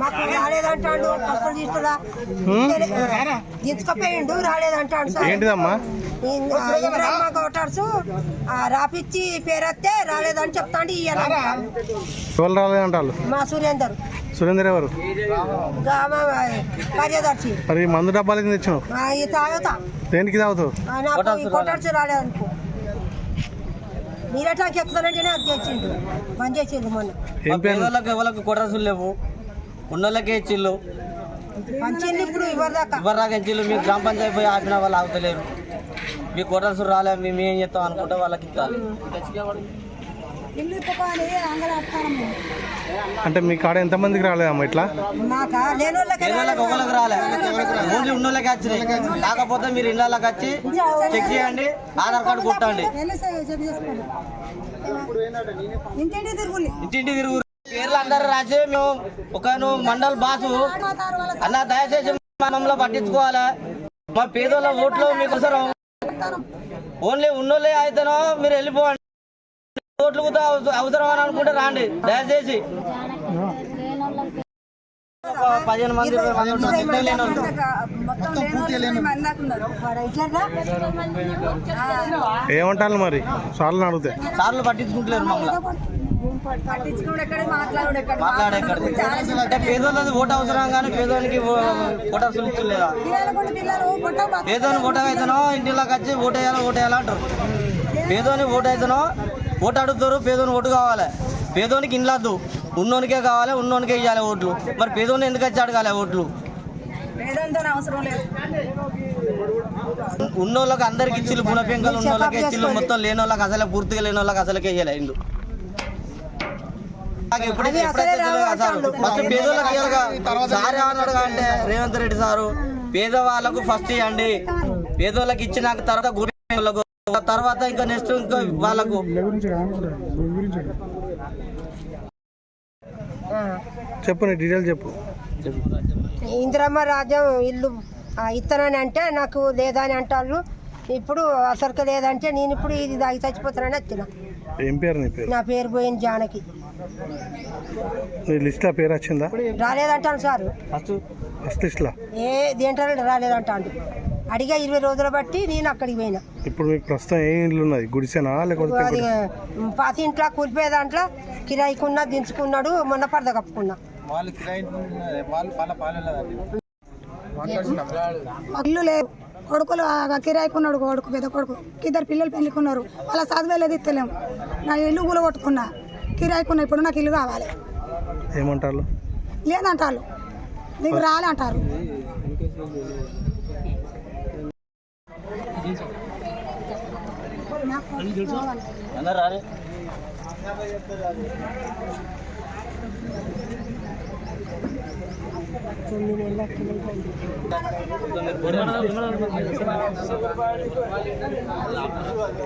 మాకు రాలేదంటాడు వస్తువులు తీసుకురా దించుకపోయిండు రాలేదంటాడు సార్. ఏంటిదమ్మా ఇంద్రమ్మ కోటర్స్ రాపిచ్చి పేరొస్తే రాలేదని చెప్తాండి. ఎవరు రాలేదంటారు? మా సురేందర్ ఎవరు? కార్యదర్శి. మరి మందు డబ్బాలు కింద తెచ్చినావు? తాగుతా. దేనికి తాగుతావు? కోటర్స్ రాలేదనుకో మీరటానికి ఎక్కుతానంటేనే అది తెచ్చిండు బంద్ చేసిండు మొన్న. ఎవరికి కోటర్సులు లేవు, ఉన్నోళ్ళకే ఇచ్చిళ్ళు పంచింది. ఇప్పుడు ఇవ్వరాక ఇచ్చిళ్ళు. మీరు గ్రామ పంచాయతీ పోయి ఆపిన వాళ్ళు ఆగుతలేరు. మీ కోటర్సు రాలే మేము ఏం చేస్తాం అనుకుంటే వాళ్ళకి ఇవ్వాలి. అంటే మీ కాడ ఎంతమందికి రాలేదమ్మా ఇట్లా? ఒకళ్ళకి రాలే, ఓన్లీ ఉన్నోళ్ళకి వచ్చినాయి. కాకపోతే మీరు ఇళ్ళకి వచ్చి చెక్ చేయండి, ఆధార్ కార్డు కొట్టండి. ఇంటింటి తిరుగు పేర్లు అందరు రాసి మేము ఒక మండల్ బాసు అన్న దయచేసి మనంలో పట్టించుకోవాలి. మా పేదోళ్ళ ఓట్లు మీకు అవసరం. ఓన్లీ ఉన్నోళ్ళే అయితేనో మీరు వెళ్ళిపోండి. ఓట్లు కూడా అవసరం అని అనుకుంటే రాండి దయచేసి. 15 మంది 20 మంది ఏమంటారు మరి? సార్లు అడిగితే సార్లు పట్టించుకుంటలేరు మమ్మల్ని. అంటే పేదోళ్ళది ఓటు అవసరం కానీ పేదోనికి ఓటు సులుచులేదా? పేదోని ఓటు అయితేనో ఇంటిలోకి వచ్చి ఓటు వేయాలా అంటారు. పేదోని ఓటు అయితేనో ఓటు అడుగుతారు. పేదోని ఓటు కావాలి. పేదోనికి ఇండ్లద్దు, ఉన్నోనికే కావాలి, ఉన్నోనికే ఇవ్వాలి ఓట్లు. మరి పేదోని ఎందుకు వచ్చి అడగాలి ఓట్లు? ఉన్నోళ్ళకి అందరికి ఇచ్చిళ్ళు, గుణపెంకలు ఉన్నోళ్ళకి ఇచ్చిళ్ళు, మొత్తం లేని వాళ్ళకి అసలే పూర్తిగా లేని వాళ్ళకి అసలుకే ఇవ్వాలి ఇండ్లు. ఫస్ట్ పేదోళ్ళకి సార్ ఏమన్నాడు అంటే రేవంత్ రెడ్డి సారు, పేదవాళ్ళకు ఫస్ట్ ఇవ్వండి, పేదోళ్ళకి ఇచ్చినాక తర్వాత గుణపెంకులకు, తర్వాత ఇంకా నెక్స్ట్ ఇంకా వాళ్ళకు. చెప్పు, డీటెయిల్ చెప్పు. ఇందిరమ్మ రాజ్యం ఇల్లు ఇస్తానని అంటే నాకు లేదా అని అంటారు. ఇప్పుడు అసలుకి లేదంటే నేను ఇప్పుడు ఇది దాగి చచ్చిపోతానని వచ్చిన. ఏం పేరు నీ పేరు? నా పేరు పోయింది జానకి. లిస్ట్లో పేరు వచ్చిందా? రాలేదంటాను సార్. ఫస్ట్ లిస్ట్లో దేంట్లో రాలేదంటాను. అడిగా 20 రోజులు బట్టి నేను అక్కడికి పోయినా. ఇప్పుడు మీకు ప్రస్తుతం ఏ ఇండ్లు ఉన్నది? గుడిసేనా లేకపోతే అది పాత ఇంట్లో కూలిపోయే దాంట్లో కిరాయికున్నా దించుకున్నాడు. మొన్న పరద కప్పుకున్నా. ఇల్లు లేవు, కొడుకులు కిరాయికున్నాడు. కొడుకు పెద్ద కొడుకు 2 పిల్లలు పెళ్ళికున్నారు. వాళ్ళ చదివేలేదు ఇస్తలేము. నా ఇల్లు కూల కొట్టుకున్నా, కిరాయికున్నా. ఇప్పుడు నాకు ఇల్లు కావాలి. ఏమంటారు? లేదంటారు, నీకు రాలే అంటారు. రాలే